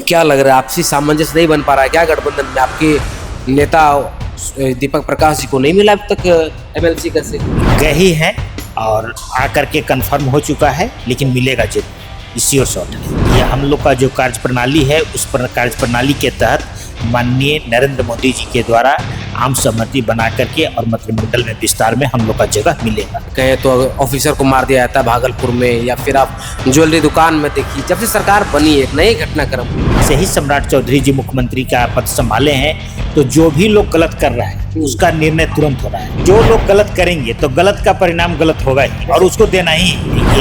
क्या लग रहा है, आपसी सामंजस्य नहीं बन पा रहा है क्या गठबंधन में? आपके नेता दीपक प्रकाश जी को नहीं मिला अब तक एमएलसी का सीट? गए ही हैं और आकर के कंफर्म हो चुका है, लेकिन मिलेगा जरूर, इसी और शॉर्ट है। ये हम लोग का जो कार्यप्रणाली है, उस पर कार्यप्रणाली के तहत माननीय नरेंद्र मोदी जी के द्वारा आम सहमति बना करके और मंत्रिमंडल में विस्तार में हम लोग का जगह मिलेगा। कहे तो ऑफिसर को मार दिया जाता है भागलपुर में, या फिर आप ज्वेलरी दुकान में देखिए, जब से सरकार बनी है एक नई घटनाक्रम से ही सम्राट चौधरी जी मुख्यमंत्री का पद संभाले हैं, तो जो भी लोग गलत कर रहा है उसका निर्णय तुरंत हो रहा है। जो लोग गलत करेंगे तो गलत का परिणाम गलत होगा ही, और उसको देना ही।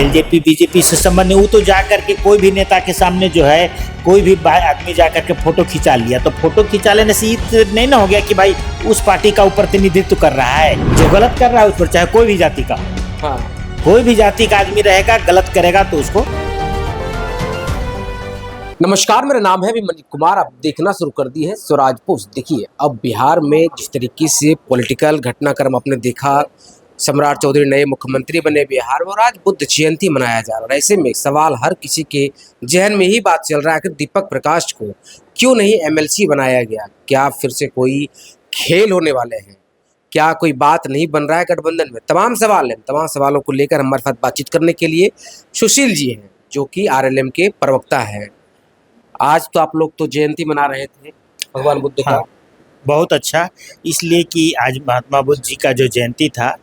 एलजेपी बीजेपी से संबंध वो तो जा करके कोई भी नेता के सामने जो है कोई भी आदमी जा करके फोटो खिंचा लिया, तो फोटो खिंचा लेने से नहीं ना हो गया कि भाई उस पार्टी का प्रतिनिधित्व कर रहा है। जो गलत कर रहा है उस पर चाहे कोई भी जाति का हो, कोई भी जाति का आदमी रहेगा, गलत करेगा तो उसको। नमस्कार, मेरा नाम है अभिमन्यु कुमार। आप देखना शुरू कर दी है स्वराज पोस्ट। देखिए, अब बिहार में जिस तरीके से पॉलिटिकल घटनाक्रम आपने देखा, सम्राट चौधरी नए मुख्यमंत्री बने बिहार में और आज बुद्ध जयंती मनाया जा रहा है। ऐसे में सवाल हर किसी के जहन में ही बात चल रहा है कि दीपक प्रकाश को क्यों नहीं एमएलसी बनाया गया? क्या फिर से कोई खेल होने वाले हैं? क्या कोई बात नहीं बन रहा है गठबंधन में? तमाम सवाल हैं। तमाम सवालों को लेकर हमारे साथ बातचीत करने के लिए सुशील जी हैं, जो कि आरएलएम के प्रवक्ता हैं। आज तो आप लोग तो जयंती मना रहे थे भगवान बुद्ध का। हाँ, बहुत अच्छा, इसलिए कि आज महात्मा बुद्ध जी का जो जयंती था,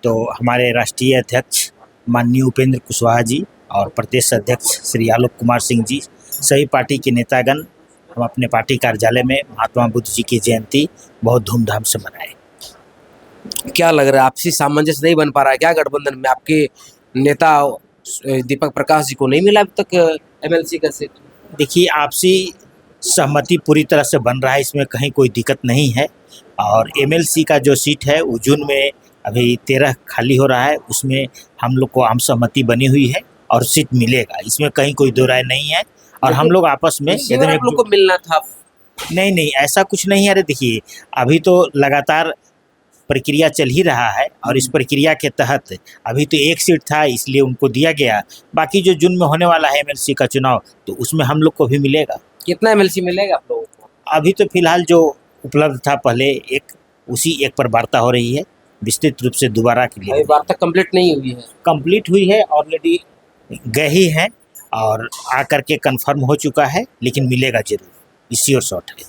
तो हमारे राष्ट्रीय अध्यक्ष माननीय उपेंद्र कुशवाहा जी और प्रदेश अध्यक्ष श्री आलोक कुमार सिंह जी, सभी पार्टी के नेतागण, हम अपने पार्टी कार्यालय में महात्मा बुद्ध जी की जयंती बहुत धूमधाम से मनाए। क्या लग रहा है, आपसी सामंजस्य नहीं बन पा रहा है क्या गठबंधन में? आपके नेता दीपक प्रकाश जी को नहीं मिला अब तक एमएलसी का सीट? देखिए, आपसी सहमति पूरी तरह से बन रहा है, इसमें कहीं कोई दिक्कत नहीं है। और एमएलसी का जो सीट है वो जून में अभी 13 खाली हो रहा है, उसमें हम लोग को आम सहमति बनी हुई है और सीट मिलेगा, इसमें कहीं कोई दो राय नहीं है। और हम लोग आपस में एकदम आप लोग को मिलना था। नहीं, ऐसा कुछ नहीं है। अरे देखिए, अभी तो लगातार प्रक्रिया चल ही रहा है और इस प्रक्रिया के तहत अभी तो एक सीट था, इसलिए उनको दिया गया। बाकी जो जून में होने वाला है एमएलसी का चुनाव, तो उसमें हम लोग को भी मिलेगा। कितना एमएलसी मिलेगा आप लोगों को? अभी तो फिलहाल जो उपलब्ध था पहले उसी एक पर वार्ता हो रही है, विस्तृत रूप से दोबारा के लिए वार्ता कंप्लीट नहीं हुई है? कंप्लीट हुई है, ऑलरेडी गए ही हैं और आकर के कंफर्म हो चुका है, लेकिन मिलेगा जरूर, इसी और शॉर्ट है।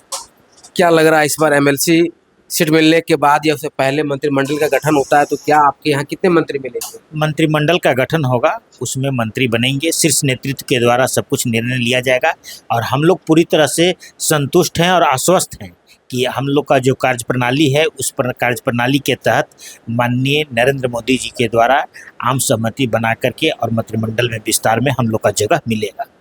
क्या लग रहा है, इस बार एमएलसी सीट मिलने के बाद या उससे पहले मंत्रिमंडल का गठन होता है, तो क्या आपके यहाँ कितने मंत्री मिलेंगे? मंत्रिमंडल का गठन होगा, उसमें मंत्री बनेंगे, शीर्ष नेतृत्व के द्वारा सब कुछ निर्णय लिया जाएगा। और हम लोग पूरी तरह से संतुष्ट हैं और आश्वस्त हैं कि हम लोग का जो कार्यप्रणाली है, उस पर कार्यप्रणाली के तहत माननीय नरेंद्र मोदी जी के द्वारा आम सहमति बना करके और मंत्रिमंडल में विस्तार में हम लोग का जगह मिलेगा।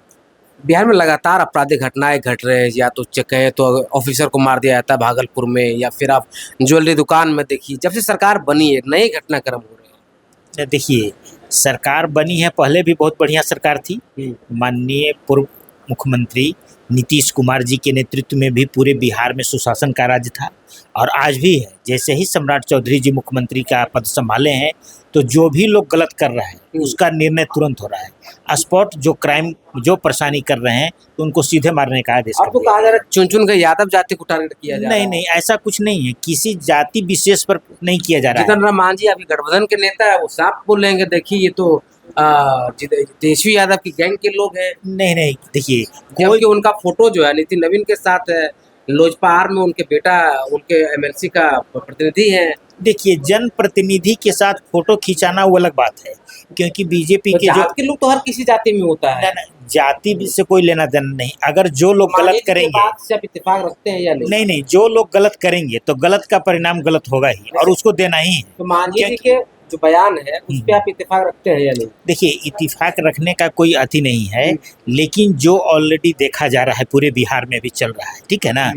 बिहार में लगातार आपराधिक घटनाएं घट रहे हैं, या तो कहें तो ऑफिसर को मार दिया जाता है भागलपुर में, या फिर आप ज्वेलरी दुकान में देखिए, जब से सरकार बनी है नए घटनाक्रम हो रहे हैं। देखिए, सरकार बनी है, पहले भी बहुत बढ़िया सरकार थी। माननीय पूर्व मुख्यमंत्री नीतीश कुमार जी के नेतृत्व में भी पूरे बिहार में सुशासन का राज था, और आज भी है। जैसे ही सम्राट चौधरी जी मुख्यमंत्री का पद संभाले हैं, तो जो भी लोग गलत कर रहा है उसका निर्णय तुरंत हो रहा है। स्पॉट जो क्राइम, जो परेशानी कर रहे हैं, तो उनको सीधे मारने का आदेश आपको कहा जा रहा है चुन कर यादव जाति को टारगेट किया जा रहा है? नहीं, ऐसा कुछ नहीं है, किसी जाति विशेष पर नहीं किया जा रहा है। जीतन राम मांझी अभी गठबंधन के नेता है, वो साफ बोलेंगे देखिए ये तो तेजस्वी यादव की गैंग के लोग हैं। नहीं, देखिए, क्योंकि उनका फोटो जो है नितिन नवीन के साथ है, लोजपा में उनके बेटा उनके एमएलसी का प्रतिनिधि है। देखिए, जनप्रतिनिधि के साथ फोटो खिंचाना वो अलग बात है, क्योंकि बीजेपी तो के जो के लोग तो हर किसी जाति में होता है। जाति से कोई लेना देना नहीं। अगर जो लोग गलत करेंगे, से आप इत्तेफाक रखते हैं या नहीं, जो लोग गलत करेंगे तो गलत का परिणाम गलत होगा ही, और उसको देना ही है। तो मांझी जी के जो बयान है उस पे आप इत्तेफाक रखते हैं या नहीं? देखिए, इत्तेफाक रखने का कोई अति नहीं है, लेकिन जो ऑलरेडी देखा जा रहा है पूरे बिहार में भी चल रहा है, ठीक है ना।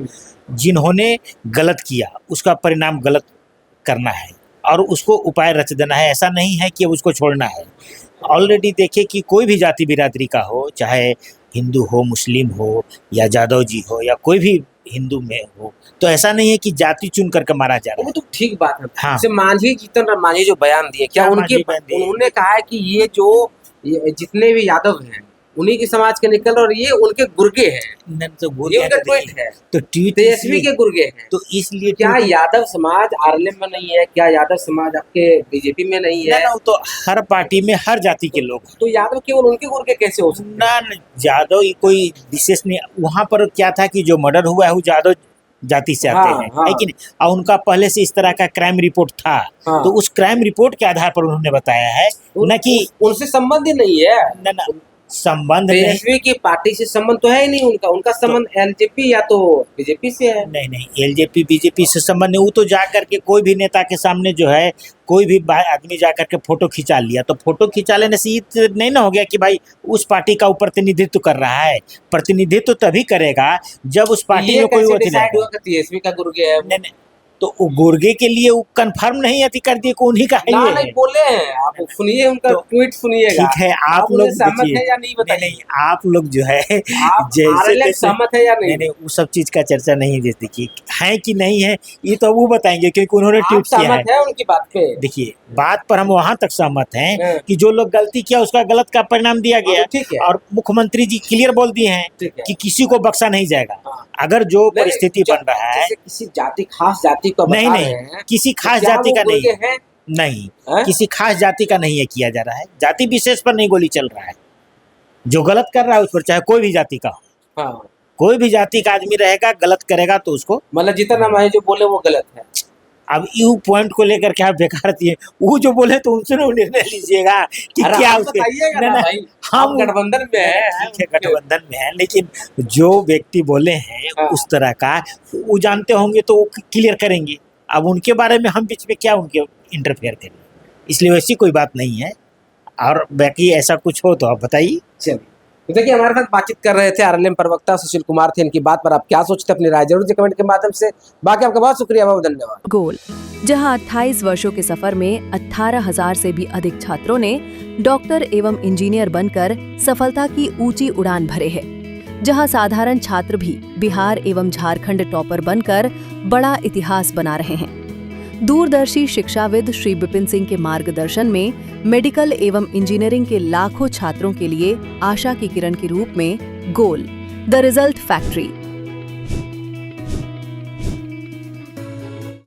जिन्होंने गलत किया उसका परिणाम गलत करना है और उसको उपाय रच देना है, ऐसा नहीं है कि उसको छोड़ना है। ऑलरेडी देखिए कि कोई भी जाति बिरादरी का हो, चाहे हिंदू हो, मुस्लिम हो, या जादव जी हो, या कोई भी हिंदू में हो, तो ऐसा नहीं है कि जाति चुन करके मारा जा रहा है। वो तो ठीक बात है। हाँ। मांझी, जीतन राम मांझी जो बयान दिए, क्या उन्होंने कहा है कि ये जितने भी यादव हैं उन्हीं के समाज के निकल और ये उनके गुर्गे हैं, नहीं तो ये उनका ट्वीट है, तो ट्वीट तेजस्वी के गुर्गे हैं। तो इसलिए क्या ट्वीट- यादव समाज आरएलएम में नहीं है? क्या यादव समाज आपके बीजेपी में नहीं है? ना तो हर पार्टी में हर जाति के लोग हैं। तो यादव केवल उनके गुर्गे कैसे हो सकते हैं? ना यादव ये कोई विशेष नहीं, वहां पर क्या था कि जो मर्डर हुआ है वो यादव जाति से आते हाँ, हैं, हाँ। है कि नहीं? और उनका पहले से इस तरह का क्राइम रिपोर्ट था, हाँ। तो उस क्राइम रिपोर्ट के आधार पर उन्होंने बताया है, न कि उनसे संबंध ही नहीं है। न संबंध नहीं, तेजस्वी की पार्टी से संबंध तो है ही नहीं उनका, उनका संबंध एलजेपी या तो बीजेपी से है। नहीं एलजेपी बीजेपी से संबंध नहीं। वो तो जा करके कोई भी नेता के सामने जो है कोई भी आदमी जा करके फोटो खिंचा लिया, तो फोटो खिंचा लेने से ये नहीं ना हो गया कि भाई उस पार्टी का वो प्रतिनिधित्व कर रहा है। प्रतिनिधित्व तभी करेगा जब उस पार्टी में कोई डिसाइड हुआ कि तेजस्वी का गुर्गे है? नहीं तो वो गुर्गे के लिए वो कंफर्म नहीं अति कर दिए कि उन्हीं का है ना ये नहीं है। बोले हैं, आप सुनिए उनका तो ट्वीट सुनिएगा। ठीक है, आप लोग उनसे सहमत देखिए, है या नहीं बताइए? नहीं आप लोग जो है आप जैसे आरएलएफ जैसे सहमत है या नहीं? नहीं वो सब चीज का चर्चा नहीं है। देखिए है कि नहीं है ये तो वो बताएंगे, क्योंकि उन्होंने आप ट्वीट किया है। सहमत है उनकी बात पे? देखिए बात पर हम वहां तक सहमत हैं हाँ। कि जो लोग गलती किया उसका गलत का परिणाम दिया गया, ठीक है। और मुख्यमंत्री जी क्लियर बोल दिए हैं ठीक है। कि किसी को बख्शा नहीं जाएगा। हाँ। अगर जो नहीं, परिस्थिति बन रहा है, जैसे किसी जाति खास जाति को नहीं बता नहीं रहे हैं, किसी तो खास क्या जाति वो का नहीं गुर्गे हैं? नहीं हैं? किसी खास जाति का नहीं है किया जा रहा है, जाति विशेष पर नहीं गोली चल रहा है। जो गलत कर रहा है उस पर चाहे कोई भी जाति का हो, हाँ, कोई भी जाति का आदमी रहेगा गलत करेगा तो उसको, मतलब जितना है जो बोले वो गलत है। अब यू पॉइंट को लेकर के आप बेकार दिए, वो जो बोले तो उनसे ना निर्णय लीजिएगा कि अरे क्या आप उसके बताइएगा ना, ना ना, भाई, हम आप गठबंधन में हैं, ठीक है गठबंधन में है, लेकिन जो व्यक्ति बोले हैं हाँ। उस तरह का वो जानते होंगे तो वो क्लियर करेंगे। अब उनके बारे में हम बीच में क्या उनके इंटरफेयर करें, इसलिए वैसी कोई बात नहीं है। और बाकी ऐसा कुछ हो तो आप बताइए। चलिए, तो देखिए हमारे साथ बातचीत कर रहे थे आरएलएम प्रवक्ता सुशील कुमार थे। इनकी बात पर आप क्या सोचते हैं अपनी राय जरूर कमेंट के माध्यम से। बाकी आपका बहुत शुक्रिया, बहुत धन्यवाद। गोल, जहां 28 वर्षों के सफर में 18,000 से भी अधिक छात्रों ने डॉक्टर एवं इंजीनियर बनकर सफलता की ऊंची उड़ान भरे है, जहां साधारण छात्र भी बिहार एवं झारखंड टॉपर बनकर बड़ा इतिहास बना रहे हैं। दूरदर्शी शिक्षाविद श्री विपिन सिंह के मार्गदर्शन में मेडिकल एवं इंजीनियरिंग के लाखों छात्रों के लिए आशा की किरण के रूप में गोल, द रिजल्ट फैक्ट्री